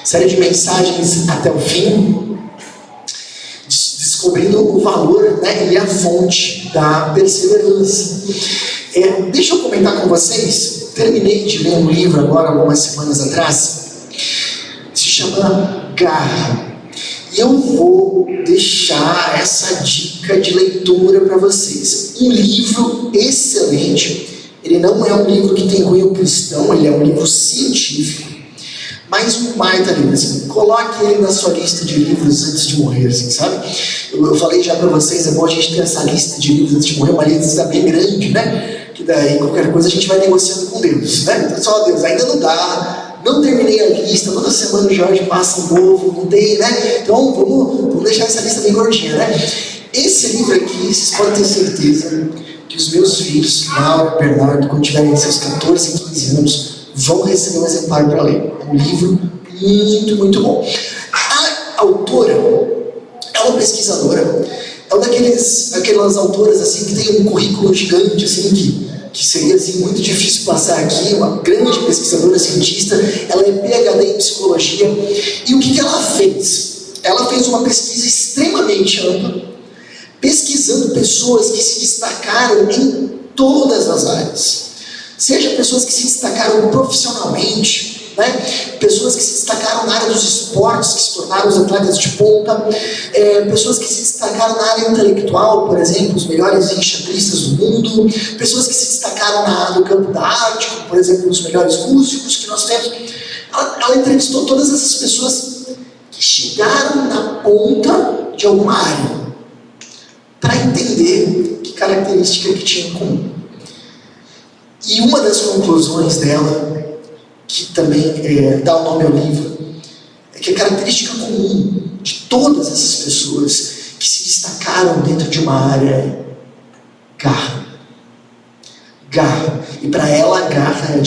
Série de mensagens até o fim, descobrindo o valor, né, e a fonte da perseverança. Deixa eu comentar com vocês, terminei de ler um livro agora, algumas semanas atrás, se chama Garra. E eu vou deixar essa dica de leitura para vocês. Um livro excelente. Ele não é um livro que tem cunho cristão, ele é um livro científico, mas um baita livro. Assim, coloque ele na sua lista de livros antes de morrer, assim, sabe? Eu falei já para vocês, é bom a gente ter essa lista de livros antes de morrer, uma lista bem grande, né? Que daí qualquer coisa a gente vai negociando com Deus, né? Então, só Deus, ainda não dá, não terminei a lista, toda semana o Jorge passa um novo, não tem, né? Então vamos deixar essa lista bem gordinha, né? Esse livro aqui, vocês podem ter certeza que os meus filhos, Laura e Bernardo, quando tiverem seus 14 e 15 anos, vão receber um exemplar para ler. É um livro muito, muito bom. A autora é uma pesquisadora, é uma daquelas autoras assim, que tem um currículo gigante, assim, que seria assim, muito difícil passar aqui, uma grande pesquisadora cientista. Ela é PhD em psicologia. E o que ela fez? Ela fez uma pesquisa extremamente ampla, pesquisando pessoas que se destacaram em todas as áreas. Seja pessoas que se destacaram profissionalmente, né? Pessoas que se destacaram na área dos esportes, que se tornaram os atletas de ponta, pessoas que se destacaram na área intelectual, por exemplo, os melhores enxadristas do mundo, pessoas que se destacaram no campo da arte, como, por exemplo, os melhores músicos que nós temos. Ela entrevistou todas essas pessoas que chegaram na ponta de alguma área, para entender que característica que tinha em comum. E uma das conclusões dela, que também dá o nome ao livro, é que a característica comum de todas essas pessoas que se destacaram dentro de uma área é garra. Garra. E para ela, garra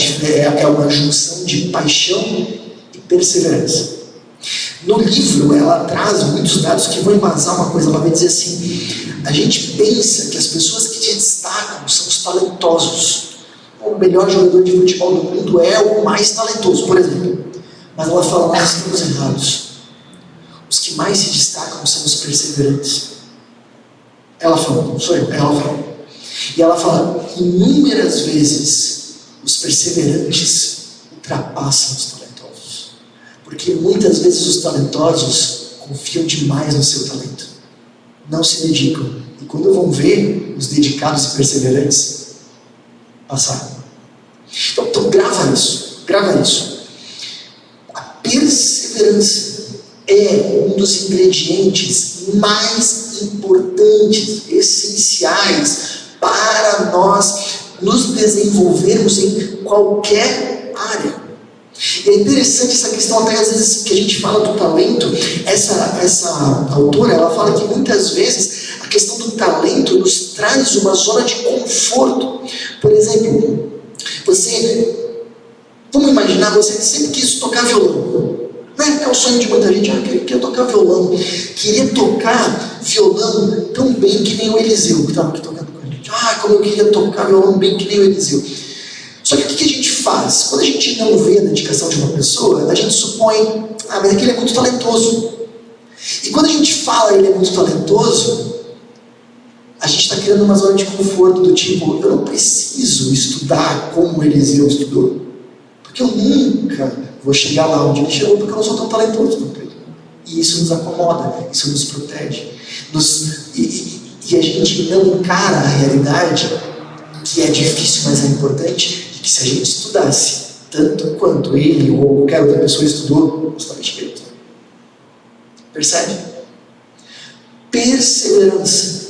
é uma junção de paixão e perseverança. No livro, ela traz muitos dados que vão embasar uma coisa. Ela vai dizer assim: a gente pensa que as pessoas que se destacam são os talentosos. O melhor jogador de futebol do mundo é o mais talentoso, por exemplo. Mas ela fala: nós estamos errados. Os que mais se destacam são os perseverantes. Ela fala, não sou eu, ela fala. E ela fala: inúmeras vezes os perseverantes ultrapassam os talentosos. Porque muitas vezes os talentosos confiam demais no seu talento, não se dedicam. E quando vão ver os dedicados e perseverantes, passaram. Então grava isso. A perseverança é um dos ingredientes mais importantes, essenciais, para nós nos desenvolvermos em qualquer área. E é interessante essa questão, até às vezes que a gente fala do talento. Essa autora, ela fala que muitas vezes a questão do talento nos traz uma zona de conforto. Por exemplo, vamos imaginar, você sempre quis tocar violão, né? É o sonho de muita gente. Queria tocar violão, queria tocar violão tão bem que nem o Eliseu, que estava aqui tocando com a gente. Como eu queria tocar violão bem que nem o Eliseu. Só que o que a gente faz? Quando a gente não vê a dedicação de uma pessoa, a gente supõe: mas aquele é muito talentoso. E quando a gente fala ele é muito talentoso, a gente está criando uma zona de conforto do tipo: eu não preciso estudar como o Eliseu estudou, porque eu nunca vou chegar lá onde ele chegou, porque eu não sou tão talentoso quanto ele. E isso nos acomoda, isso nos protege. E a gente não encara a realidade, que é difícil, mas é importante, de que se a gente estudasse tanto quanto ele ou qualquer outra pessoa estudou, nós também chegaríamos. Percebe? Perseverança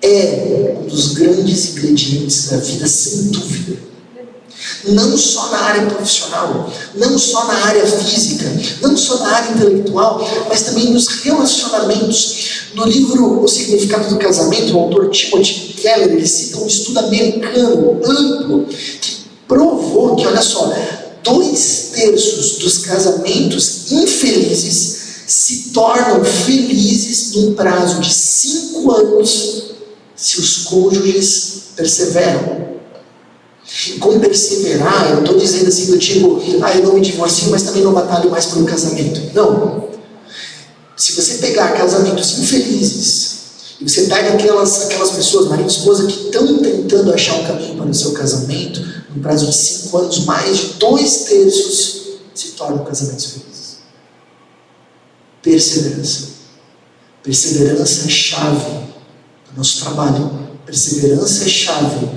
é um dos grandes ingredientes da vida, sem dúvida. Não só na área profissional, não só na área física, não só na área intelectual, mas também nos relacionamentos. No livro O Significado do Casamento, o autor Timothy Keller, ele cita um estudo americano amplo que provou que, olha só, 2/3 dos casamentos infelizes se tornam felizes num prazo de 5 anos se os cônjuges perseveram. E com perseverar, eu não estou dizendo assim do tipo, eu não me divorcio, mas também não batalho mais por um casamento. Não. Se você pegar casamentos infelizes, e você pega aquelas pessoas, marido e esposa, que estão tentando achar um caminho para o seu casamento, no prazo de 5 anos, mais de 2/3 se tornam casamentos felizes. Perseverança. Perseverança é chave para o nosso trabalho. Perseverança é chave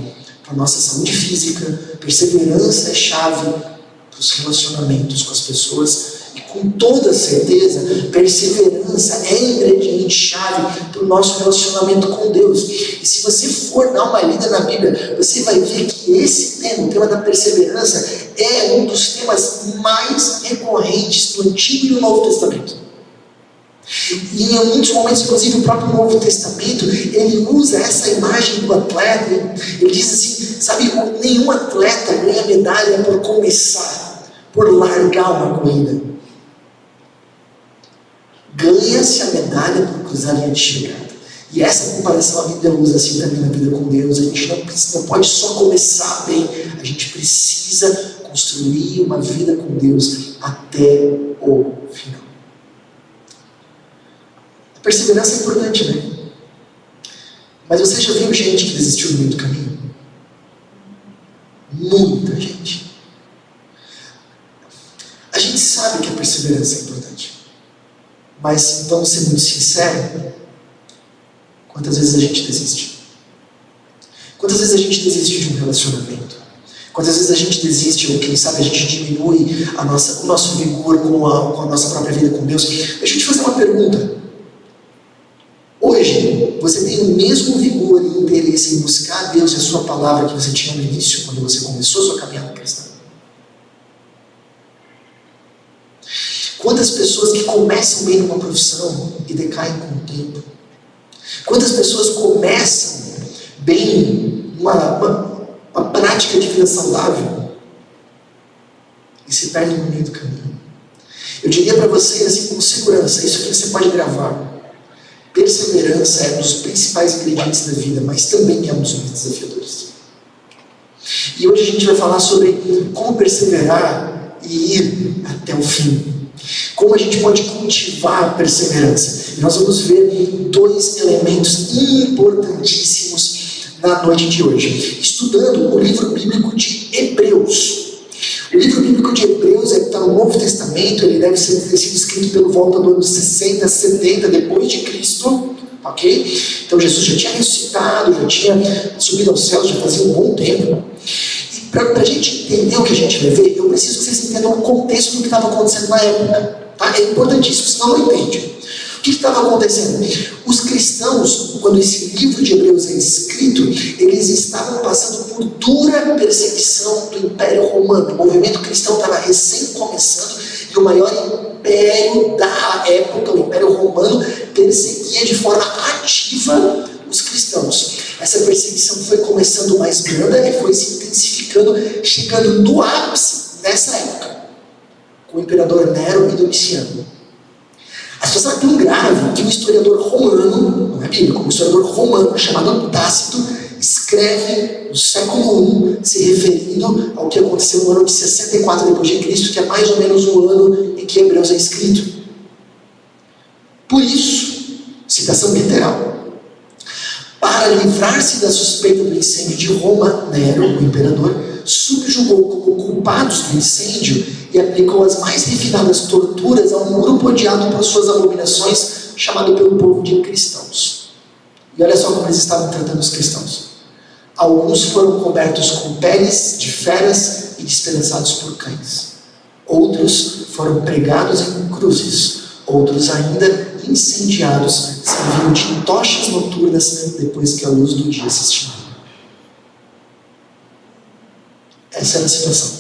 para a nossa saúde física. Perseverança é chave para os relacionamentos com as pessoas. E com toda certeza, perseverança é ingrediente-chave para o nosso relacionamento com Deus. E se você for dar uma lida na Bíblia, você vai ver que esse tema, o tema da perseverança, é um dos temas mais recorrentes do Antigo e do Novo Testamento. E em muitos momentos, inclusive o próprio Novo Testamento, ele usa essa imagem do atleta. Ele diz assim, sabe, nenhum atleta ganha medalha por começar, por largar uma corrida. Ganha-se a medalha por cruzar a linha de chegada. E essa comparação a Bíblia usa assim também na vida com Deus. A gente não pode só começar bem, a gente precisa construir uma vida com Deus até o final. A perseverança é importante, né? Mas você já viu gente que desistiu no meio do caminho? Muita gente. A gente sabe que a perseverança é importante. Mas vamos ser muito sinceros, quantas vezes a gente desiste? Quantas vezes a gente desiste de um relacionamento? Quantas vezes a gente desiste, ou quem sabe a gente diminui o nosso vigor com a nossa própria vida com Deus? Deixa eu te fazer uma pergunta. Hoje, você tem o mesmo vigor e interesse em buscar a Deus e a sua palavra que você tinha no início, quando você começou a sua caminhada cristã? Quantas pessoas que começam bem numa profissão e decaem com o tempo? Quantas pessoas começam bem uma prática de vida saudável e se perdem no meio do caminho? Eu diria para vocês assim, com segurança, isso aqui você pode gravar. Perseverança é um dos principais ingredientes da vida, mas também é um dos mais desafiadores. E hoje a gente vai falar sobre como perseverar e ir até o fim. Como a gente pode cultivar a perseverança. E nós vamos ver 2 elementos importantíssimos na noite de hoje. Estudando o livro bíblico de Hebreus. O livro bíblico de Hebreus está no Novo Testamento, ele deve ter sido escrito pelo volta do ano 60, 70 depois de Cristo, ok? Então Jesus já tinha ressuscitado, já tinha subido aos céus, já fazia um bom tempo. E para a gente entender o que a gente vai ver, eu preciso que vocês entendam o contexto do que estava acontecendo na época. Tá? É importantíssimo, senão não entende. O que estava acontecendo? Os cristãos, quando esse livro de Hebreus é escrito, eles estavam passando por dura perseguição do Império Romano. O movimento cristão estava recém começando e o maior império da época, o Império Romano, perseguia de forma ativa os cristãos. Essa perseguição foi começando mais branda e foi se intensificando, chegando no ápice nessa época, com o imperador Nero e Domiciano. A situação é tão grave que um historiador romano, não é bíblico, um historiador romano chamado Tácito, escreve no século I, se referindo ao que aconteceu no ano de 64 d.C., que é mais ou menos o ano em que Hebreus é escrito. Por isso, citação literal, para livrar-se da suspeita do incêndio de Roma, Nero, o imperador, subjugou como culpados do incêndio e aplicou as mais refinadas torturas a um grupo odiado por suas abominações, chamado pelo povo de cristãos. E olha só como eles estavam tratando os cristãos. Alguns foram cobertos com peles de feras e despedaçados por cães. Outros foram pregados em cruzes. Outros ainda incendiados, servindo de tochas noturnas depois que a luz do dia se extinguiu. Essa era a situação.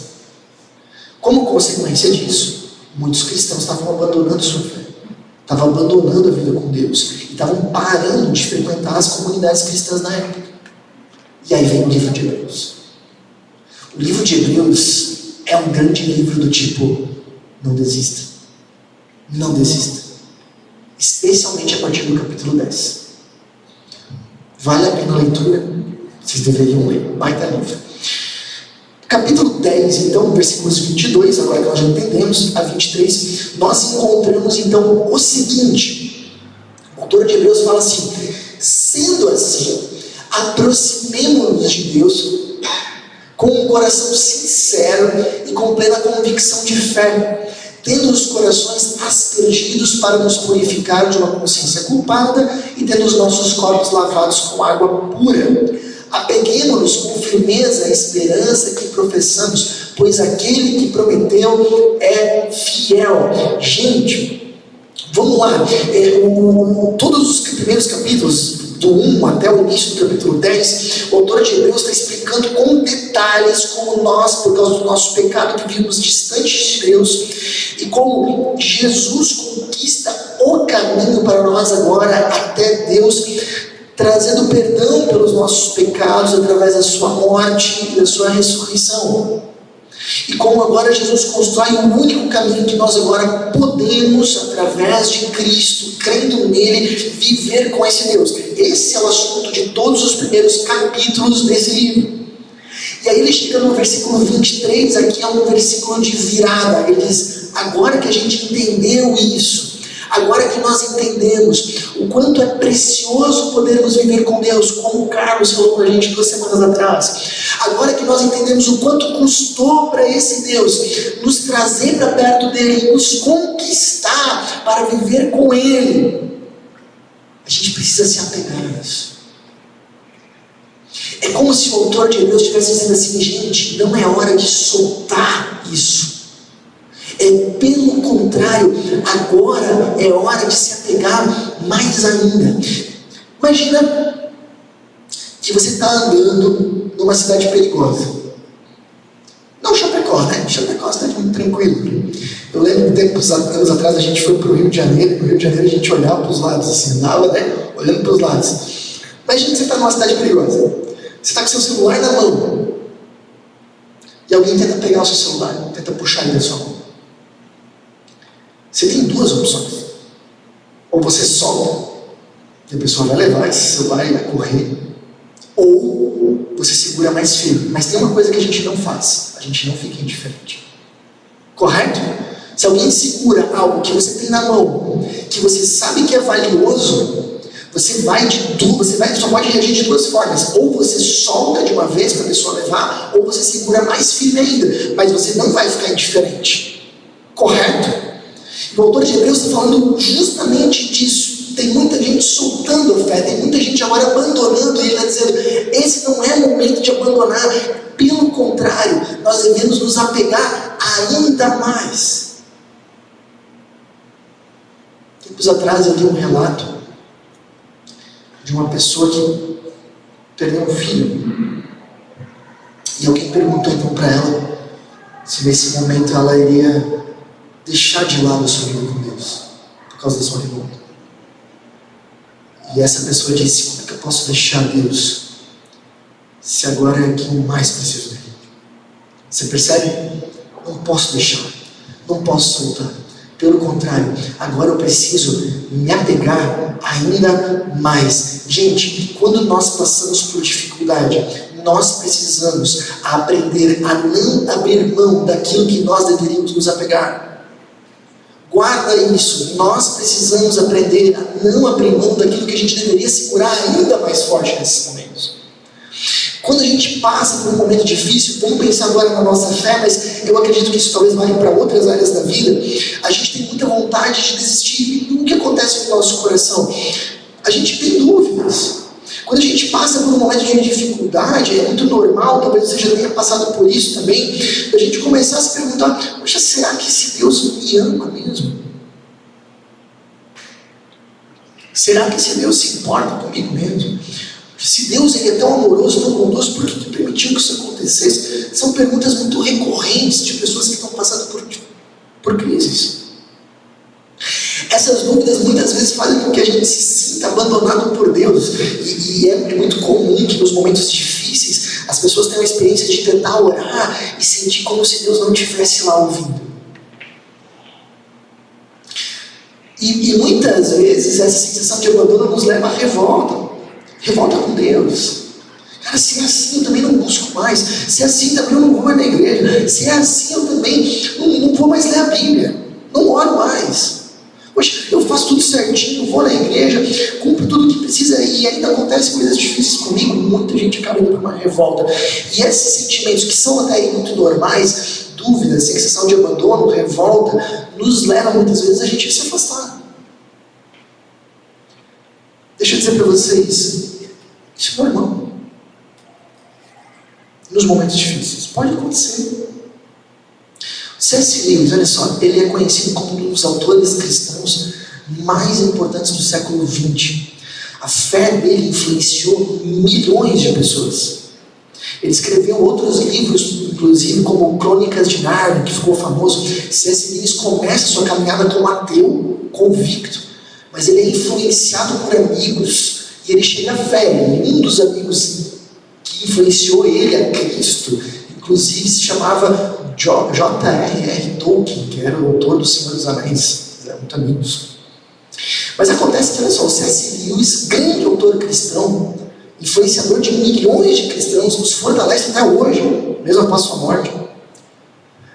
Como consequência disso, muitos cristãos estavam abandonando sua fé, estavam abandonando a vida com Deus e estavam parando de frequentar as comunidades cristãs na época. E aí vem o livro de Hebreus. O livro de Hebreus é um grande livro do tipo, não desista. Não desista. Especialmente a partir do capítulo 10. Vale a pena a leitura. Vocês deveriam ler. Baita livro. Capítulo 10, então, versículos 22, agora que nós já entendemos, a 23, nós encontramos então o seguinte: o autor de Hebreus fala assim: sendo assim, aproximemo-nos de Deus com um coração sincero e com plena convicção de fé, tendo os corações aspergidos para nos purificar de uma consciência culpada e tendo os nossos corpos lavados com água pura. Apeguemo-nos com firmeza à esperança que professamos, pois aquele que prometeu é fiel. Gente, vamos lá. Todos os primeiros capítulos, do 1 até o início do capítulo 10, o autor de Hebreus está explicando com detalhes como nós, por causa do nosso pecado, vivimos distantes de Deus, e como Jesus conquista o caminho para nós agora até Deus, trazendo perdão pelos nossos pecados através da sua morte e da sua ressurreição. E como agora Jesus constrói um único caminho que nós agora podemos, através de Cristo, crendo nele, viver com esse Deus. Esse é o assunto de todos os primeiros capítulos desse livro. E aí ele chega no versículo 23, aqui é um versículo de virada. Ele diz: agora que a gente entendeu isso, agora que nós entendemos o quanto é precioso podermos viver com Deus, como o Carlos falou para a gente 2 semanas atrás, agora que nós entendemos o quanto custou para esse Deus nos trazer para perto dele, nos conquistar para viver com ele, a gente precisa se apegar a isso. É como se o autor de Hebreus estivesse dizendo assim: gente, não é hora de soltar isso. Pelo contrário, agora é hora de se apegar mais ainda. Imagina que você está andando numa cidade perigosa. Não Chapecó, né? Chapecó é uma cidade muito tranquila. Eu lembro que anos atrás a gente foi para o Rio de Janeiro. No Rio de Janeiro a gente olhava para os lados assim, andava, né? Olhando para os lados. Imagina que você está numa cidade perigosa. Você está com seu celular na mão e alguém tenta pegar o seu celular, tenta puxar ele da sua mão. Você tem duas opções: ou você solta e a pessoa vai levar esse celular e vai correr, ou você segura mais firme. Mas tem uma coisa que a gente não faz: a gente não fica indiferente, correto? Se alguém segura algo que você tem na mão, que você sabe que é valioso, você só pode reagir de duas formas: ou você solta de uma vez para a pessoa levar, ou você segura mais firme ainda, mas você não vai ficar indiferente, correto? O autor de Hebreus está falando justamente disso. Tem muita gente soltando a fé, tem muita gente agora abandonando, e ele está dizendo: esse não é momento de abandonar, pelo contrário, nós devemos nos apegar ainda mais. Tempos atrás eu li um relato de uma pessoa que perdeu um filho, e alguém perguntou então para ela se nesse momento ela iria deixar de lado a sua vida com Deus por causa da sua revolta. E essa pessoa disse: como é que eu posso deixar Deus se agora é quem mais preciso dele? Você percebe? Não posso deixar, não posso soltar. Pelo contrário, agora eu preciso me apegar ainda mais. Gente, quando nós passamos por dificuldade, nós precisamos aprender a não abrir mão daquilo que nós deveríamos nos apegar. Guarda isso. Nós precisamos aprender a não abrir mão daquilo que a gente deveria segurar ainda mais forte nesses momentos. Quando a gente passa por um momento difícil, vamos pensar agora na nossa fé, mas eu acredito que isso talvez vale para outras áreas da vida. A gente tem muita vontade de desistir. E o que acontece no nosso coração? A gente tem dúvidas. Quando a gente passa por um momento de dificuldade, é muito normal, talvez você já tenha passado por isso também, a gente começar a se perguntar: poxa, será que esse Deus me ama mesmo? Será que esse Deus se importa comigo mesmo? Se Deus ele é tão amoroso, tão bondoso, por que permitiu que isso acontecesse? São perguntas muito recorrentes de pessoas que estão passando por crises. Essas dúvidas muitas vezes fazem com que a gente se sinta abandonado por Deus. E é muito comum que nos momentos difíceis as pessoas tenham a experiência de tentar orar e sentir como se Deus não estivesse lá ouvindo. E muitas vezes essa sensação de abandono nos leva à revolta. Revolta com Deus. Cara, se é assim eu também não busco mais. Se é assim também eu não vou na igreja. Se é assim eu também não vou mais ler a Bíblia. Não oro mais. Poxa, eu faço tudo certinho, vou na igreja, cumpro tudo que precisa e ainda acontecem coisas difíceis comigo. Muita gente acaba indo para uma revolta. E esses sentimentos que são até aí muito normais, dúvida, sensação de abandono, revolta, nos leva muitas vezes a gente a se afastar. Deixa eu dizer para vocês, isso é normal. Nos momentos difíceis, pode acontecer. C.S. Lewis, olha só, ele é conhecido como um dos autores cristãos mais importantes do século XX. A fé dele influenciou milhões de pessoas. Ele escreveu outros livros, inclusive como Crônicas de Nárnia, que ficou famoso. C.S. Lewis começa sua caminhada como ateu, convicto, mas ele é influenciado por amigos e ele chega à fé. Um dos amigos que influenciou ele a Cristo, inclusive se chamava J.R.R. Tolkien, que era o autor do Senhor dos Anéis. Eram muito amigos. Mas acontece que, olha só, o C.S. Lewis, grande autor cristão, influenciador de milhões de cristãos, nos fortalece até hoje, mesmo após sua morte.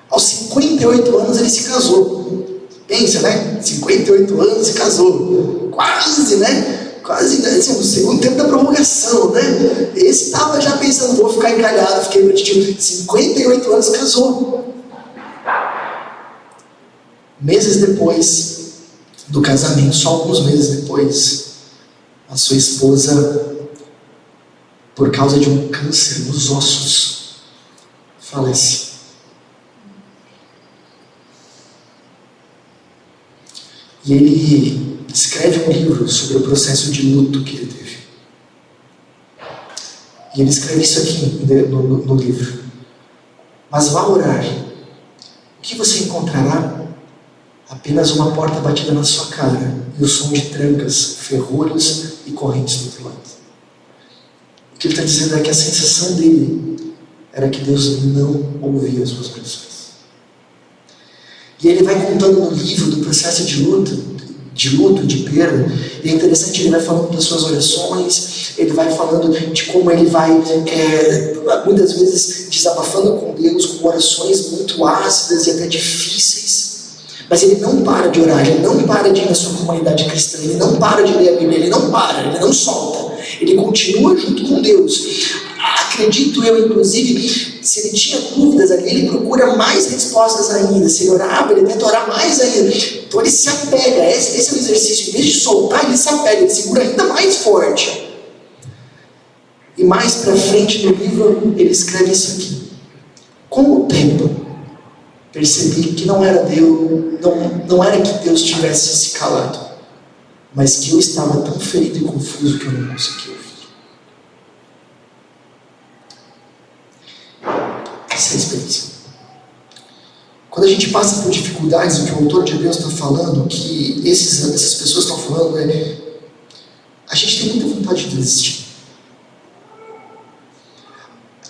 Aos 58 anos ele se casou. Pensa, né? 58 anos se casou. Quase, né? Quase, assim, o segundo tempo da prorrogação, né? Esse estava já pensando, vou ficar encalhado, fiquei repetitivo. 58 anos casou. Meses depois do casamento, só alguns meses depois, a sua esposa, por causa de um câncer nos ossos, falece. E ele escreve um livro sobre o processo de luto que ele teve. E ele escreve isso aqui no livro. Mas vá orar. O que você encontrará? Apenas uma porta batida na sua cara e o som de trancas, ferrolhos e correntes do outro lado. O que ele está dizendo é que a sensação dele era que Deus não ouvia as suas orações. E ele vai contando no livro do processo de luto, de perda, e é interessante, ele vai falando das suas orações, ele vai falando de como ele vai, muitas vezes, desabafando com Deus, com orações muito ácidas e até difíceis, mas ele não para de orar, ele não para de ir na sua comunidade cristã, ele não para de ler a Bíblia, ele não solta, ele continua junto com Deus. Acredito eu, inclusive, se ele tinha dúvidas ali, ele procura mais respostas ainda. Se ele orava, ele tenta orar mais ainda. Então ele se apega, esse é o exercício. Em vez de soltar, ele se apega, ele segura ainda mais forte. E mais para frente no livro, ele escreve isso aqui. Com o tempo, percebi que não era Deus, não era que Deus tivesse se calado, mas que eu estava tão ferido e confuso que eu não conseguia ouvir. Essa é a experiência. Quando a gente passa por dificuldades, o que o autor de Hebreus está falando, que essas pessoas estão falando, a gente tem muita vontade de desistir.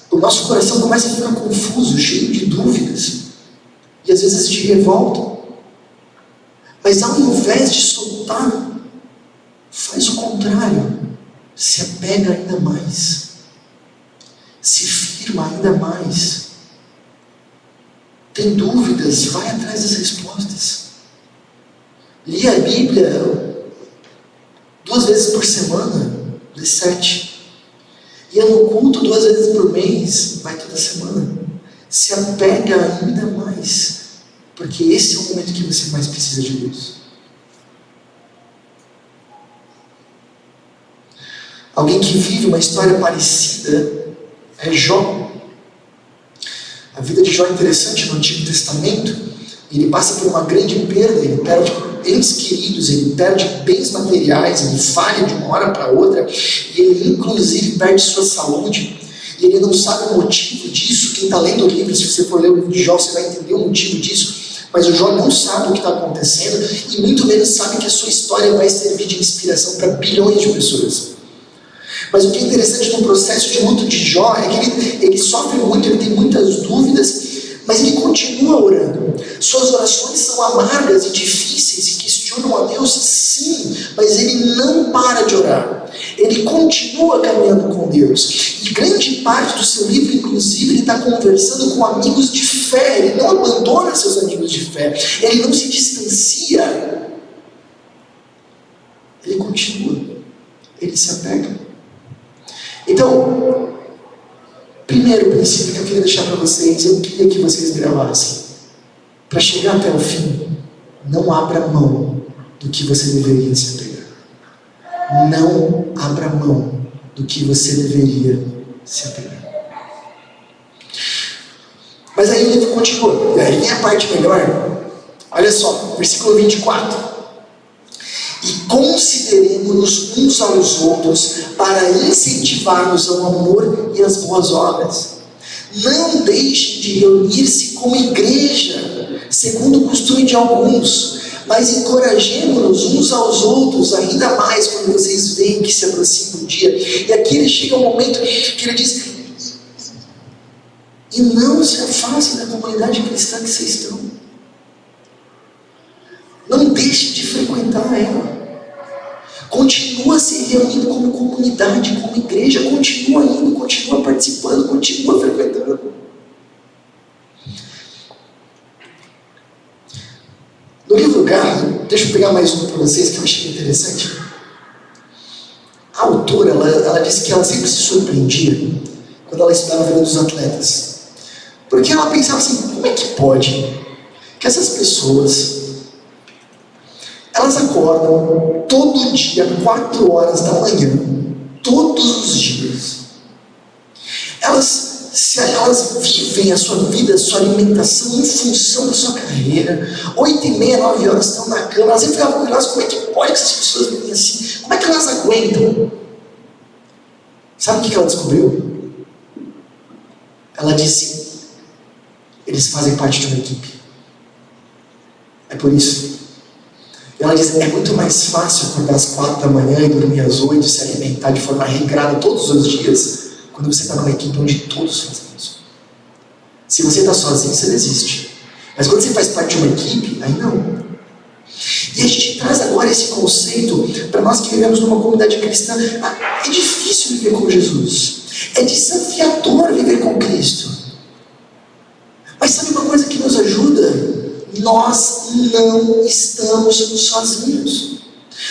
O nosso coração começa a ficar confuso, cheio de dúvidas, e às vezes de revolta. Mas ao invés de soltar, faz o contrário, se apega ainda mais, se firma ainda mais. Tem dúvidas, vai atrás das respostas. Lê a Bíblia 2 vezes por semana, lê 7. Ia no culto 2 vezes por mês, vai toda semana. Se apega ainda mais, porque esse é o momento que você mais precisa de Deus. Alguém que vive uma história parecida é Jó. A vida de Jó é interessante no Antigo Testamento. Ele passa por uma grande perda, ele perde entes queridos, ele perde bens materiais, ele falha de uma hora para outra, e ele inclusive perde sua saúde, e ele não sabe o motivo disso. Quem está lendo o livro, se você for ler o livro de Jó, você vai entender o motivo disso, mas o Jó não sabe o que está acontecendo, e muito menos sabe que a sua história vai servir de inspiração para bilhões de pessoas. Mas o que é interessante no processo de luto de Jó é que ele sofre muito, ele tem muitas dúvidas, mas ele continua orando. Suas orações são amargas e difíceis e questionam a Deus, sim, mas ele não para de orar. ele continua caminhando com Deus. E grande parte do seu livro, inclusive, ele está conversando com amigos de fé. Ele não abandona seus amigos de fé. Ele não se distancia. Ele continua. Ele se apega. Então, primeiro princípio que eu queria deixar para vocês, eu queria que vocês gravassem. Para chegar até o fim, não abra mão do que você deveria se apegar. Não abra mão do que você deveria se apegar. Mas aí o livro continua. Aí vem a parte melhor. Olha só, versículo 24. E consideremos-nos uns aos outros para incentivar-nos ao amor e às boas obras. Não deixem de reunir-se como igreja, segundo o costume de alguns, mas encorajemos-nos uns aos outros, ainda mais quando vocês veem que se aproxima o dia. E aqui ele chega um momento que ele diz: e não se afastem da comunidade cristã que vocês estão. Não deixe de frequentar ela. Continua se reunindo como comunidade, como igreja. Continua indo, continua participando, continua frequentando. No livro Garra, deixa eu pegar mais um para vocês que eu achei interessante. A autora, ela disse que ela sempre se surpreendia quando ela estudava a vida dos atletas. Porque ela pensava assim: como é que pode que essas pessoas, elas acordam todo dia, 4 horas da manhã, todos os dias. Elas vivem a sua vida, a sua alimentação em função da sua carreira. 8h30, 9 horas estão na cama. Elas sempre ficavam curiosas: como é que pode que essas pessoas vivem assim? Como é que elas aguentam? Sabe o que ela descobriu? Ela disse: eles fazem parte de uma equipe. É por isso. Ela diz: é muito mais fácil acordar às 4 da manhã e dormir às 8, se alimentar de forma regrada todos os dias, quando você está numa equipe onde todos fazem isso. Se você está sozinho, você desiste. Mas quando você faz parte de uma equipe, aí não. E a gente traz agora esse conceito para nós que vivemos numa comunidade cristã. É difícil viver com Jesus. É desafiador viver com Cristo. Mas sabe uma coisa que nos ajuda? Nós não estamos sozinhos.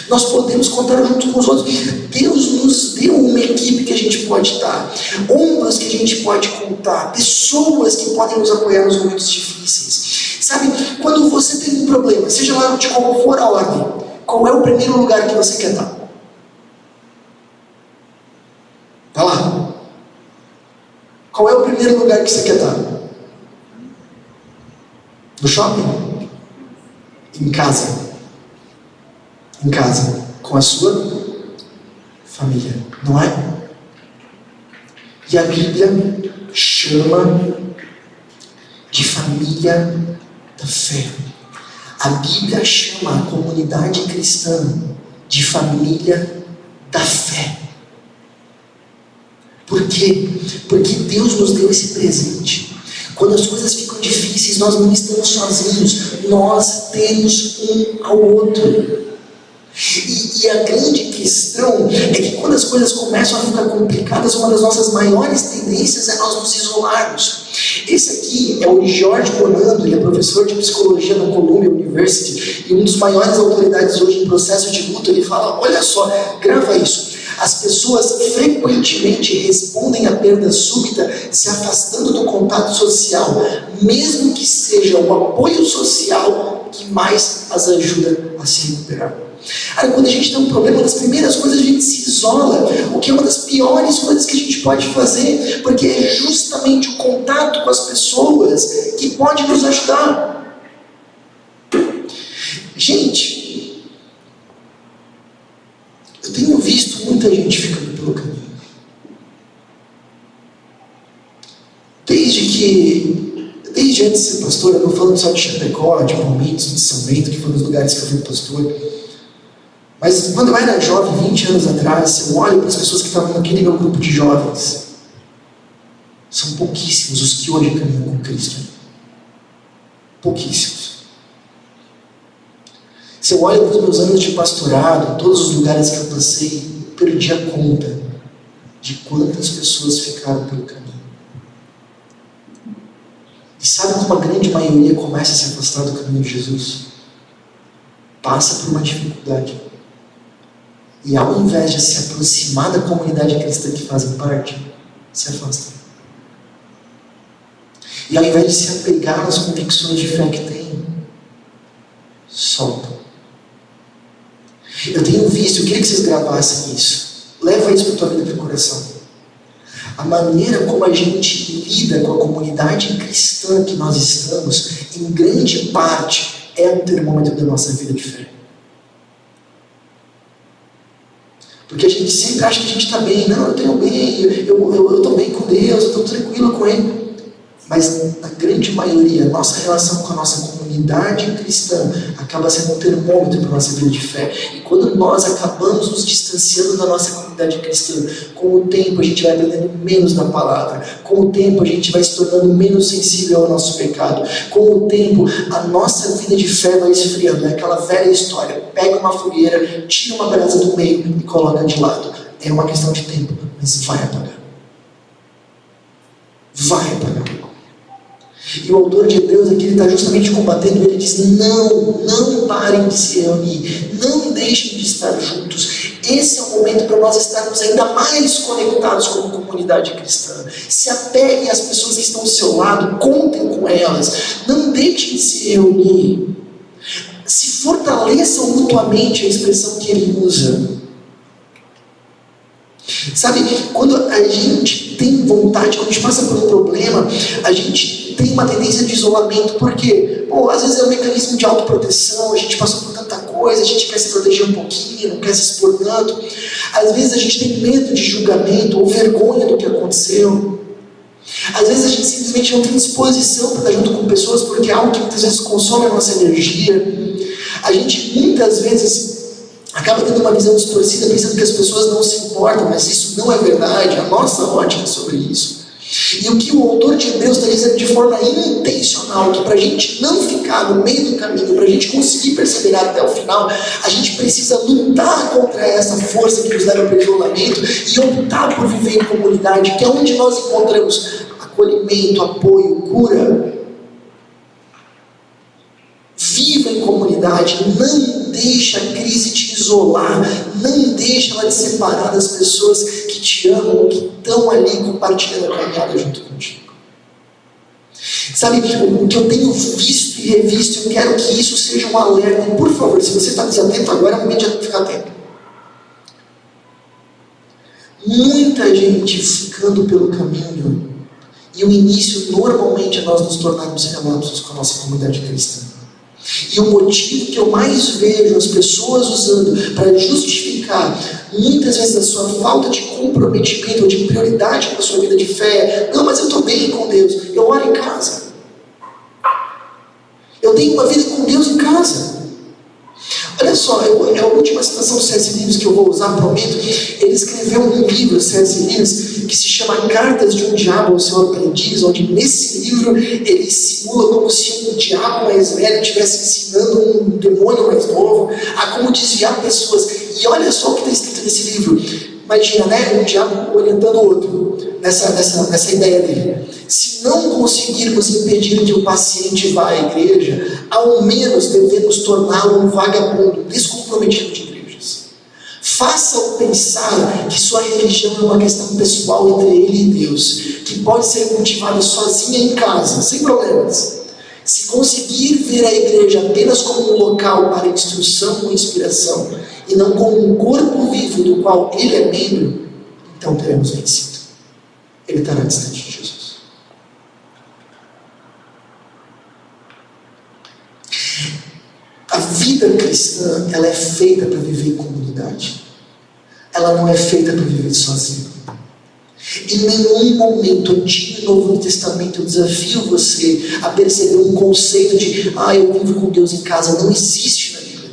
Nós podemos contar junto com os outros. Deus nos deu uma equipe que a gente pode estar, ombros que a gente pode contar, pessoas que podem nos apoiar nos momentos difíceis. Sabe, quando você tem um problema, seja lá de qual for a ordem, qual é o primeiro lugar que você quer estar? Tá lá. Qual é o primeiro lugar que você quer estar? No shopping? Em casa? Em casa, com a sua família, não é? E a Bíblia chama de família da fé. A Bíblia chama a comunidade cristã de família da fé. Por quê? Porque Deus nos deu esse presente. Quando as coisas ficam difíceis, nós não estamos sozinhos, nós temos um ao outro. E a grande questão é que quando as coisas começam a ficar complicadas, uma das nossas maiores tendências é nós nos isolarmos. Esse aqui é o George Bonando, ele é professor de psicologia na Columbia University e um dos maiores autoridades hoje em processo de luto. Ele fala: olha só, grava isso. As pessoas frequentemente respondem à perda súbita se afastando do contato social, mesmo que seja o apoio social que mais as ajuda a se recuperar. Aí, quando a gente tem um problema, nas primeiras coisas a gente se isola, o que é uma das piores coisas que a gente pode fazer, porque é justamente o contato com as pessoas que pode nos ajudar. Gente, eu tenho visto muita gente ficando pelo caminho. Desde antes de ser pastor, eu não falando só de Chapecó, de Palmitos, de São Bento, que foram os lugares que eu fui pastor. Mas quando eu era jovem, 20 anos atrás, eu olho para as pessoas que estavam naquele meu grupo de jovens. São pouquíssimos os que hoje caminham com Cristo. Pouquíssimos. Se eu olho para os meus anos de pastorado, todos os lugares que eu passei, perdi a conta de quantas pessoas ficaram pelo caminho. E sabe como a grande maioria começa a se afastar do caminho de Jesus? Passa por uma dificuldade. E ao invés de se aproximar da comunidade cristã que fazem parte, se afasta. E ao invés de se apegar às convicções de fé que tem, solta. Eu tenho visto, eu queria que vocês gravassem isso. Leva isso para a tua vida, para o coração. A maneira como a gente lida com a comunidade cristã que nós estamos, em grande parte, é o termômetro da nossa vida de fé. Porque a gente sempre acha que a gente está bem. Não, eu tenho bem, eu estou bem com Deus, eu estou tranquilo com Ele. Mas na grande maioria, a nossa relação com a nossa comunidade cristã acaba sendo um termômetro para a nossa vida de fé. E quando nós acabamos nos distanciando da nossa comunidade cristã, com o tempo a gente vai aprendendo menos da palavra. Com o tempo a gente vai se tornando menos sensível ao nosso pecado. Com o tempo a nossa vida de fé vai esfriando. É aquela velha história. Pega uma fogueira, tira uma brasa do meio e coloca de lado. É uma questão de tempo, mas vai apagar. Vai apagar. E o autor de Hebreus aqui está justamente combatendo. Ele diz: não parem de se reunir, não deixem de estar juntos. Esse é o momento para nós estarmos ainda mais conectados como comunidade cristã. Se apeguem às pessoas que estão ao seu lado, contem com elas, não deixem de se reunir, se fortaleçam mutuamente, a expressão que ele usa. Sabe, quando a gente tem vontade, quando a gente passa por um problema, a gente tem uma tendência de isolamento. Por quê? Às vezes é um mecanismo de autoproteção, a gente passou por tanta coisa, a gente quer se proteger um pouquinho, não quer se expor tanto. Às vezes a gente tem medo de julgamento ou vergonha do que aconteceu. Às vezes a gente simplesmente não tem disposição para estar junto com pessoas, porque é algo que muitas vezes consome a nossa energia. A gente muitas vezes acaba tendo uma visão distorcida, pensando que as pessoas não se importam, mas isso não é verdade. A nossa ótica é sobre isso. E o que o autor de Hebreus está dizendo de forma intencional, que para a gente não ficar no meio do caminho, para a gente conseguir perseverar até o final, a gente precisa lutar contra essa força que nos leva para o isolamento e optar por viver em comunidade, que é onde nós encontramos acolhimento, apoio, cura. Viva em comunidade, não deixa a crise te isolar, não deixa ela te separar das pessoas que te amam, que estão ali compartilhando a caminhada junto contigo. Sabe, o que eu tenho visto e revisto, eu quero que isso seja um alerta. E por favor, se você está desatento agora, é o momento de ficar atento. Muita gente ficando pelo caminho, e o início normalmente é nós nos tornarmos relapsos com a nossa comunidade cristã. E o motivo que eu mais vejo as pessoas usando para justificar muitas vezes a sua falta de comprometimento ou de prioridade com a sua vida de fé: não, mas eu estou bem com Deus, eu oro em casa, eu tenho uma vida com Deus em casa. Olha só, é a última citação do C.S. Lewis que eu vou usar, prometo. Ele escreveu um livro, C.S. Lewis, que se chama Cartas de um Diabo ao Seu Aprendiz, onde nesse livro ele simula como se um diabo mais velho estivesse ensinando um demônio mais novo a como desviar pessoas. E olha só o que está escrito nesse livro. Imagina, né? Um diabo orientando o outro nessa ideia dele. Se não conseguirmos impedir que o paciente vá à igreja, ao menos devemos torná-lo um vagabundo descomprometido de igrejas. Faça-o pensar que sua religião é uma questão pessoal entre ele e Deus, que pode ser cultivada sozinha em casa, sem problemas. Se conseguir ver a igreja apenas como um local para instrução ou inspiração, e não como um corpo vivo do qual ele é membro, então teremos vencido. Ele estará distante de Jesus. A vida cristã, ela é feita para viver em comunidade. Ela não é feita para viver sozinho. Em nenhum momento, Antigo e Novo Testamento, eu desafio você a perceber um conceito de eu vivo com Deus em casa. Não existe na Bíblia.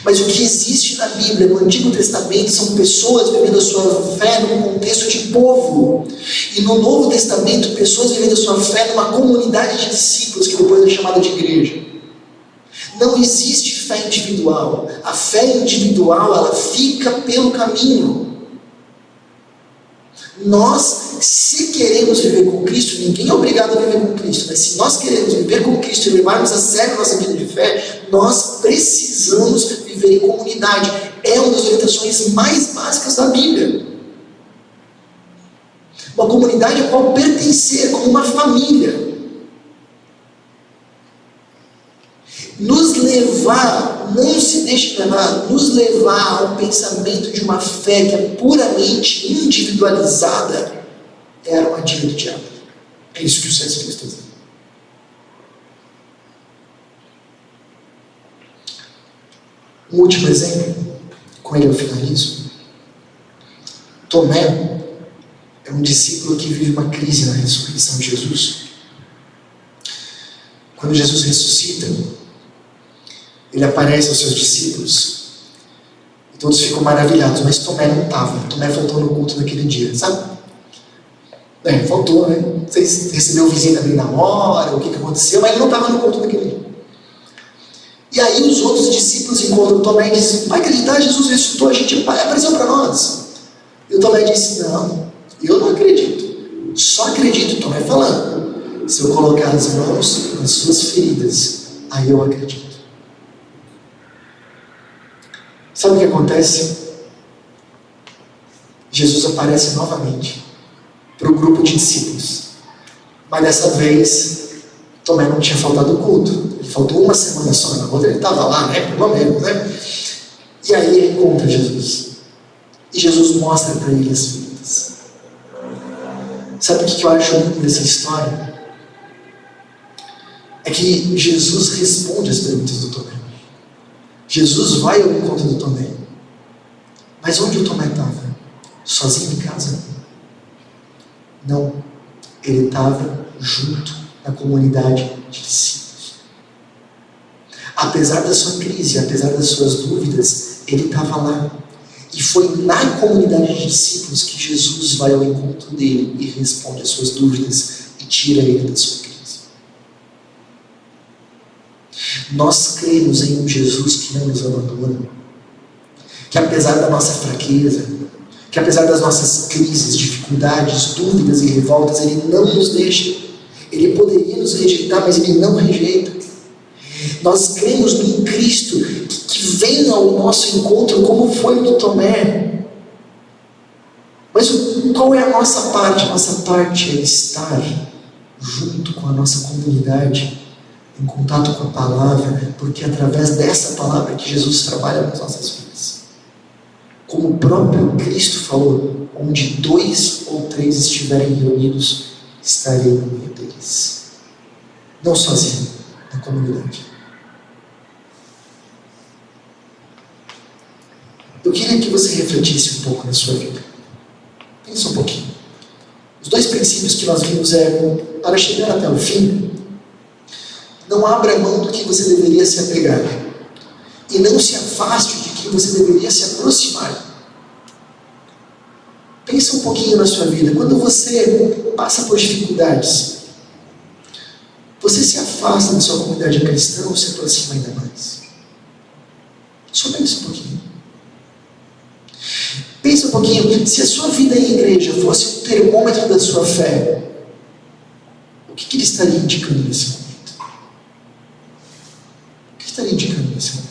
Mas o que existe na Bíblia, no Antigo Testamento, são pessoas vivendo a sua fé num contexto de povo. E no Novo Testamento, pessoas vivendo a sua fé numa comunidade de discípulos, que depois é chamada de igreja. Não existe fé individual. A fé individual, ela fica pelo caminho. Nós, se queremos viver com Cristo, ninguém é obrigado a viver com Cristo, mas se nós queremos viver com Cristo e levarmos a sério a nossa vida de fé, nós precisamos viver em comunidade. É uma das orientações mais básicas da Bíblia. Uma comunidade a qual pertencer, como uma família. Nos levar, não se deixe levar, nos levar ao pensamento de uma fé que é puramente individualizada, é a armadilha do diabo. É isso que o C.S. Lewis está dizendo. Um último exemplo, com ele eu finalizo. Tomé é um discípulo que vive uma crise na ressurreição de Jesus. Quando Jesus ressuscita, ele aparece aos seus discípulos e todos ficam maravilhados, mas Tomé não estava. Tomé faltou no culto naquele dia, sabe? Faltou, né? Não sei se recebeu visita ali na hora, o que aconteceu, mas ele não estava no culto naquele dia. E aí os outros discípulos encontram Tomé e dizem: vai acreditar, Jesus ressuscitou, a gente apareceu para nós. E o Tomé disse: não, eu não acredito. Só acredito, Tomé falando, se eu colocar as mãos nas suas feridas, aí eu acredito. Sabe o que acontece? Jesus aparece novamente para o grupo de discípulos. Mas dessa vez, Tomé não tinha faltado o culto. Ele faltou uma semana só, na outra ele estava lá, né? Pelo menos, né? E aí ele encontra Jesus. E Jesus mostra para ele as feridas. Sabe o que eu acho lindo dessa história? É que Jesus responde as perguntas do Tomé. Jesus vai ao encontro do Tomé. Mas onde o Tomé estava? Sozinho em casa? Não. Ele estava junto na comunidade de discípulos. Apesar da sua crise, apesar das suas dúvidas, ele estava lá. E foi na comunidade de discípulos que Jesus vai ao encontro dele e responde as suas dúvidas e tira ele da sua crise. Nós cremos em um Jesus que não nos abandona, que apesar da nossa fraqueza, que apesar das nossas crises, dificuldades, dúvidas e revoltas, Ele não nos deixa. Ele poderia nos rejeitar, mas Ele não rejeita. Nós cremos num Cristo que vem ao nosso encontro como foi o do Tomé. Mas qual é a nossa parte? A nossa parte é estar junto com a nossa comunidade, em contato com a palavra, porque é através dessa palavra que Jesus trabalha nas nossas vidas. Como o próprio Cristo falou, onde 2 ou 3 estiverem reunidos, estarei no meio deles. Não sozinho, na comunidade. Eu queria que você refletisse um pouco na sua vida. Pensa um pouquinho. Os 2 princípios que nós vimos eram, para chegar até o fim, não abra mão do que você deveria se apegar. E não se afaste de quem você deveria se aproximar. Pensa um pouquinho na sua vida. Quando você passa por dificuldades, você se afasta da sua comunidade cristã ou se aproxima ainda mais? Só pensa um pouquinho. Pensa um pouquinho. Se a sua vida em igreja fosse o termômetro da sua fé, o que ele estaria indicando nesse momento? Estaria indicando nesse momento.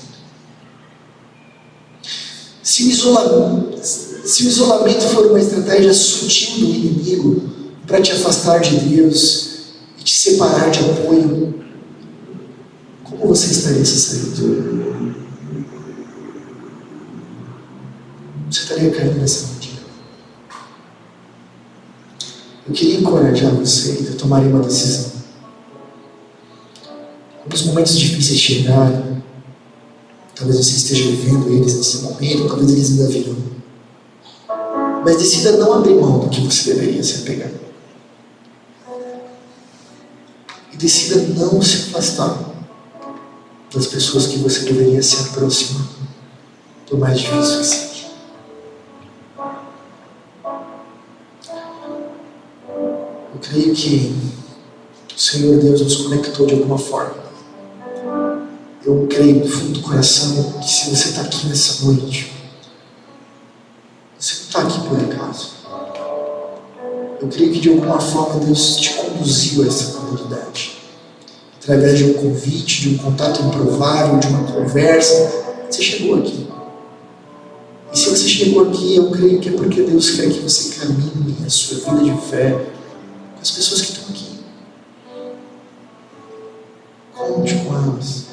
Se o isolamento for uma estratégia sutil do inimigo para te afastar de Deus e te separar de apoio, como você estaria se saindo? Você estaria caindo nessa mentira. Eu queria encorajar vocês a tomarem uma decisão. Quando os momentos difíceis chegarem, talvez você esteja vivendo eles nesse momento, talvez eles ainda virão. Mas decida não abrir mão do que você deveria se apegar. E decida não se afastar das pessoas que você deveria se aproximar, por mais difícil que seja. Eu creio que o Senhor Deus nos conectou de alguma forma. Eu creio do fundo do coração que se você está aqui nessa noite, você não está aqui por acaso. Eu creio que de alguma forma Deus te conduziu a essa comunidade. Através de um convite, de um contato improvável, de uma conversa, você chegou aqui. E se você chegou aqui, eu creio que é porque Deus quer que você caminhe a sua vida de fé com as pessoas que estão aqui. Conte com elas.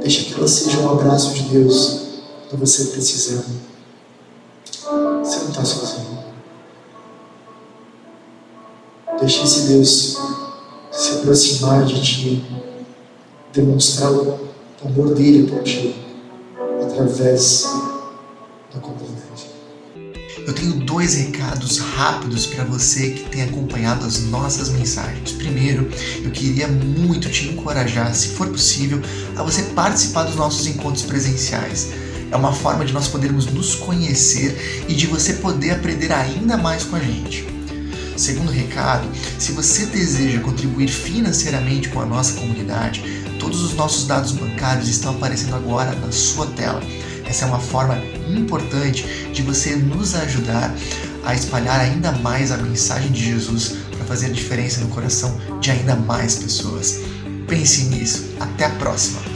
Deixa que elas sejam um abraço de Deus quando você precisar. Você não está sozinho. Deixa esse Deus se aproximar de ti, demonstrar o amor dele por ti, através da comunidade. Eu tenho 2 recados rápidos para você que tem acompanhado as nossas mensagens. Primeiro, eu queria muito te encorajar, se for possível, a você participar dos nossos encontros presenciais. É uma forma de nós podermos nos conhecer e de você poder aprender ainda mais com a gente. Segundo recado, se você deseja contribuir financeiramente com a nossa comunidade, todos os nossos dados bancários estão aparecendo agora na sua tela. Essa é uma forma importante de você nos ajudar a espalhar ainda mais a mensagem de Jesus para fazer a diferença no coração de ainda mais pessoas. Pense nisso. Até a próxima!